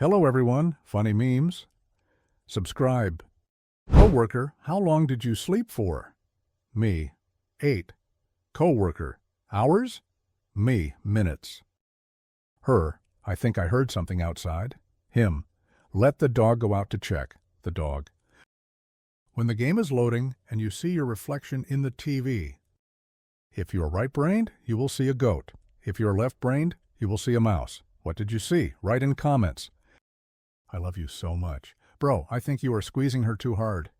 Hello everyone, funny memes. Subscribe. Coworker, how long did you sleep for? Me, 8. Coworker, hours? Me, minutes. Her, I think I heard something outside. Him, let the dog go out to check. The dog. When the game is loading and you see your reflection in the TV, if you're right-brained, you will see a goat. If you're left-brained, you will see a mouse. What did you see? Write in comments. I love you so much. Bro, I think you are squeezing her too hard.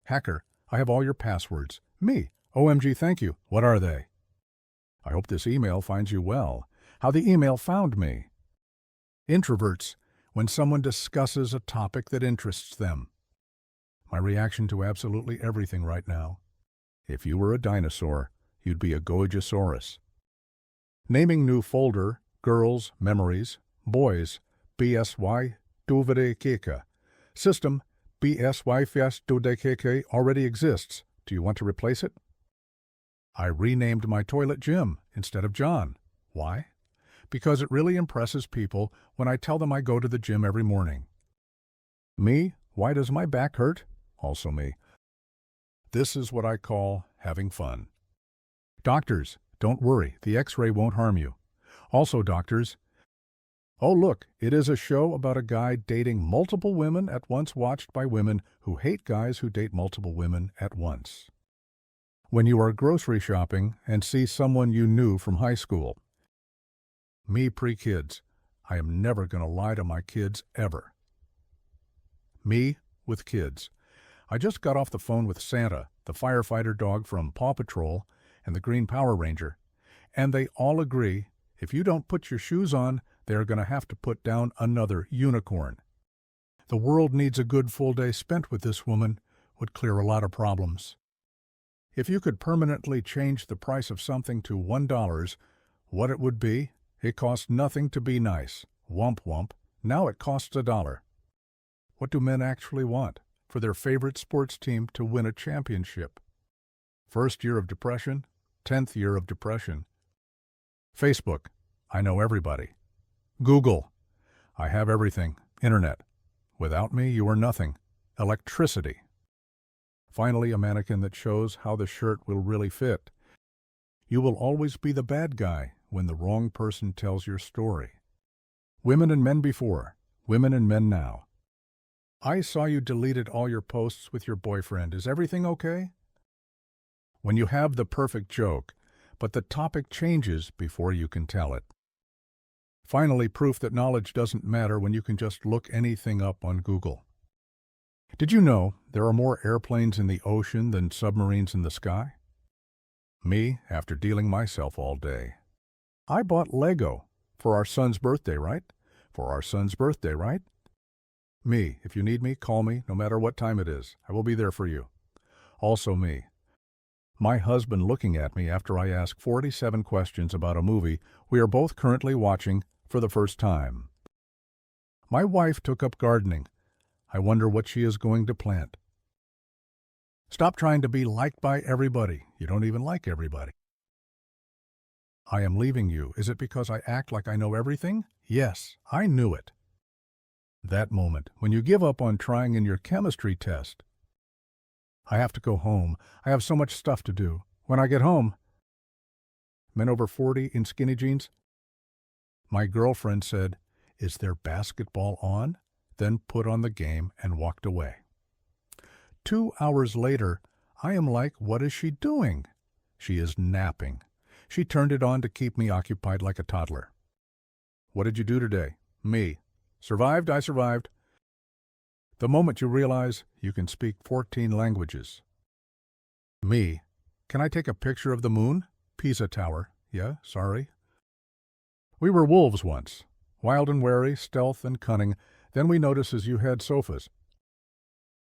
Hacker, I have all your passwords. Me, OMG, thank you. What are they? I hope this email finds you well. How the email found me. Introverts, when someone discusses a topic that interests them. My reaction to absolutely everything right now. If you were a dinosaur, you'd be a Goigosaurus. Naming new folder, girls, memories, boys, BSY, Duvadekeka. System, BSY Fias Dudekeke already exists. Do you want to replace it? I renamed my toilet Jim instead of John. Why? Because it really impresses people when I tell them I go to the gym every morning. Me, why does my back hurt? Also me. This is what I call having fun. Doctors, don't worry, the X-ray won't harm you. Also doctors, oh look, it is a show about a guy dating multiple women at once watched by women who hate guys who date multiple women at once. When you are grocery shopping and see someone you knew from high school. Me pre-kids, I am never going to lie to my kids ever. Me with kids. I just got off the phone with Santa, the firefighter dog from Paw Patrol, and the Green Power Ranger, and they all agree if you don't put your shoes on, they're going to have to put down another unicorn. The world needs a good full day spent with this woman, would clear a lot of problems. If you could permanently change the price of something to $1, what it would be? It costs nothing to be nice. Womp womp. Now it costs $1. What do men actually want? For their favorite sports team to win a championship. First year of depression, 10th year of depression. Facebook, I know everybody. Google, I have everything. Internet, without me you are nothing. Electricity. Finally, a mannequin that shows how the shirt will really fit. You will always be the bad guy when the wrong person tells your story. Women and men before, women and men now. I saw you deleted all your posts with your boyfriend. Is everything okay? When you have the perfect joke, but the topic changes before you can tell it. Finally, proof that knowledge doesn't matter when you can just look anything up on Google. Did you know there are more airplanes in the ocean than submarines in the sky? Me, after dealing myself all day. I bought Lego for our son's birthday, right? For our son's birthday, right? Me, if you need me, call me, no matter what time it is. I will be there for you. Also me. My husband looking at me after I ask 47 questions about a movie we are both currently watching for the first time. My wife took up gardening. I wonder what she is going to plant. Stop trying to be liked by everybody. You don't even like everybody. I am leaving you. Is it because I act like I know everything? Yes, I knew it. That moment, when you give up on trying in your chemistry test. I have to go home. I have so much stuff to do. When I get home. Men over 40 in skinny jeans. My girlfriend said, "Is there basketball on?" Then put on the game and walked away. 2 hours later, I am like, what is she doing? She is napping. She turned it on to keep me occupied like a toddler. What did you do today? Me. Survived? I survived. The moment you realize you can speak 14 languages. Me. Can I take a picture of the moon? Pisa Tower. Yeah, sorry. We were wolves once. Wild and wary, stealth and cunning. Then we noticed as you had sofas.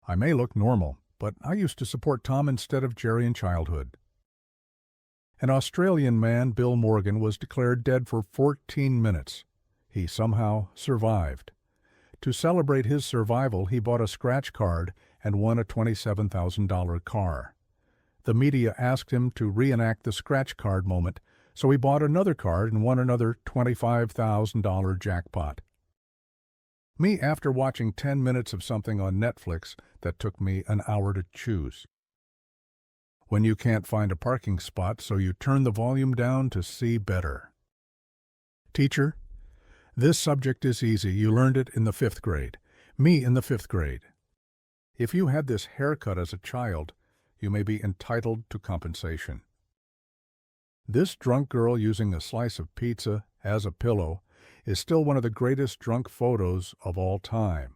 I may look normal, but I used to support Tom instead of Jerry in childhood. An Australian man, Bill Morgan, was declared dead for 14 minutes. He somehow survived. To celebrate his survival, he bought a scratch card and won a $27,000 car. The media asked him to reenact the scratch card moment, so he bought another card and won another $25,000 jackpot. Me after watching 10 minutes of something on Netflix that took me an hour to choose. When you can't find a parking spot, so you turn the volume down to see better. Teacher, this subject is easy. You learned it in the 5th grade. Me in the 5th grade. If you had this haircut as a child, you may be entitled to compensation. This drunk girl using a slice of pizza as a pillow is still one of the greatest drunk photos of all time.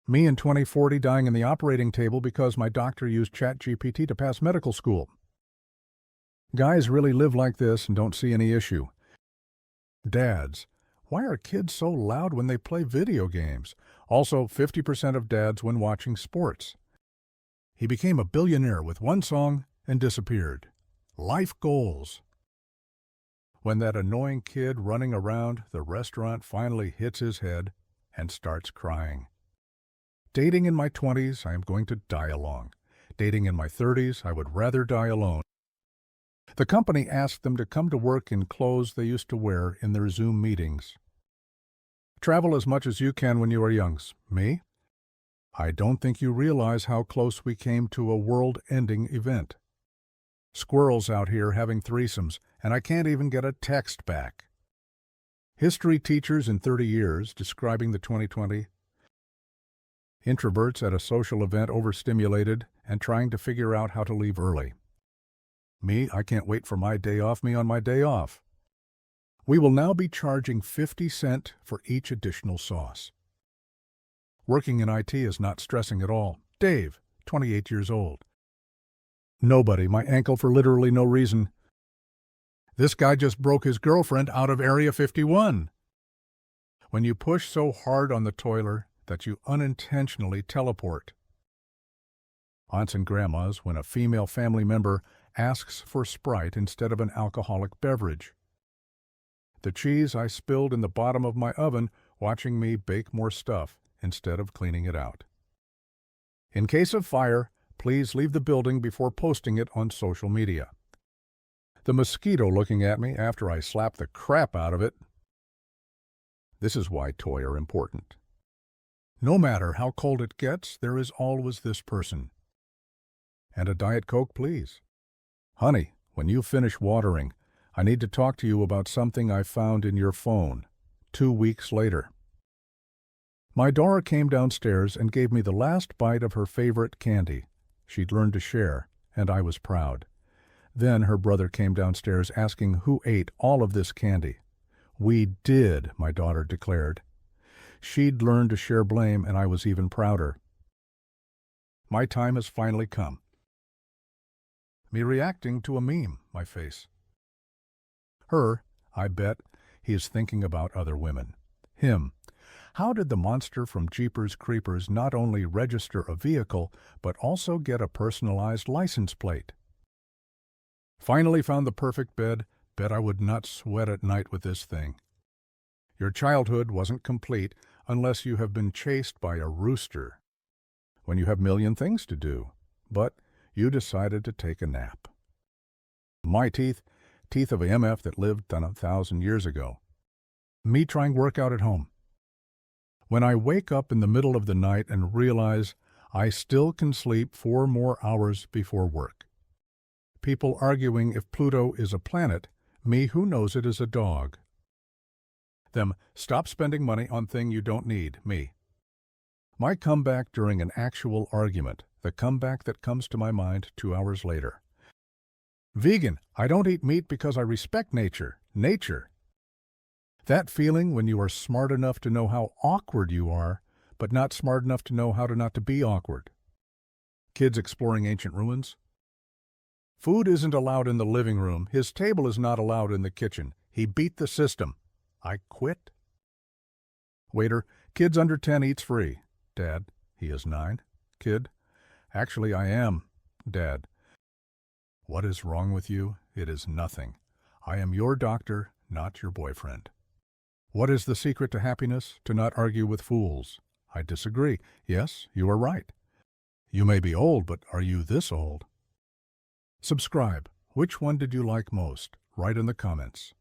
Me in 2040 dying in the operating table because my doctor used ChatGPT to pass medical school. Guys really live like this and don't see any issue. Dads, why are kids so loud when they play video games? Also, 50% of dads when watching sports. He became a billionaire with one song and disappeared. Life goals. When that annoying kid running around the restaurant finally hits his head and starts crying. Dating in my 20s, I am going to die alone. Dating in my 30s, I would rather die alone. The company asked them to come to work in clothes they used to wear in their Zoom meetings. Travel as much as you can when you are young. Me? I don't think you realize how close we came to a world-ending event. Squirrels out here having threesomes, and I can't even get a text back. History teachers in 30 years describing the 2020. Introverts at a social event overstimulated and trying to figure out how to leave early. Me, I can't wait for my day off. Me on my day off. We will now be charging 50 cents for each additional sauce. Working in IT is not stressing at all. Dave, 28 years old. Nobody, my ankle for literally no reason. This guy just broke his girlfriend out of Area 51. When you push so hard on the toiler that you unintentionally teleport. Aunts and grandmas when a female family member asks for Sprite instead of an alcoholic beverage. The cheese I spilled in the bottom of my oven watching me bake more stuff instead of cleaning it out. In case of fire, please leave the building before posting it on social media. The mosquito looking at me after I slap the crap out of it. This is why toys are important. No matter how cold it gets, there is always this person. And a Diet Coke, please. Honey, when you finish watering, I need to talk to you about something I found in your phone. 2 weeks later. My daughter came downstairs and gave me the last bite of her favorite candy. She'd learned to share, and I was proud. Then her brother came downstairs asking who ate all of this candy. We did, my daughter declared. She'd learned to share blame, and I was even prouder. My time has finally come. Me reacting to a meme, my face. Her, I bet, he is thinking about other women. Him, how did the monster from Jeepers Creepers not only register a vehicle, but also get a personalized license plate? Finally found the perfect bed. Bet I would not sweat at night with this thing. Your childhood wasn't complete unless you have been chased by a rooster. When you have a million things to do, but you decided to take a nap. My teeth of a MF that lived 1,000 years ago. Me trying workout at home. When I wake up in the middle of the night and realize I still can sleep 4 more hours before work. People arguing if Pluto is a planet, me who knows it is a dog. Them, stop spending money on thing you don't need, me. My comeback during an actual argument, the comeback that comes to my mind 2 hours later. Vegan, I don't eat meat because I respect nature. Nature. That feeling when you are smart enough to know how awkward you are, but not smart enough to know how to not to be awkward. Kids exploring ancient ruins. Food isn't allowed in the living room. His table is not allowed in the kitchen. He beat the system. I quit. Waiter, kids under 10 eats free. Dad, he is 9. Kid, actually I am. Dad, what is wrong with you? It is nothing. I am your doctor, not your boyfriend. What is the secret to happiness? To not argue with fools. I disagree. Yes, you are right. You may be old, but are you this old? Subscribe. Which one did you like most? Write in the comments.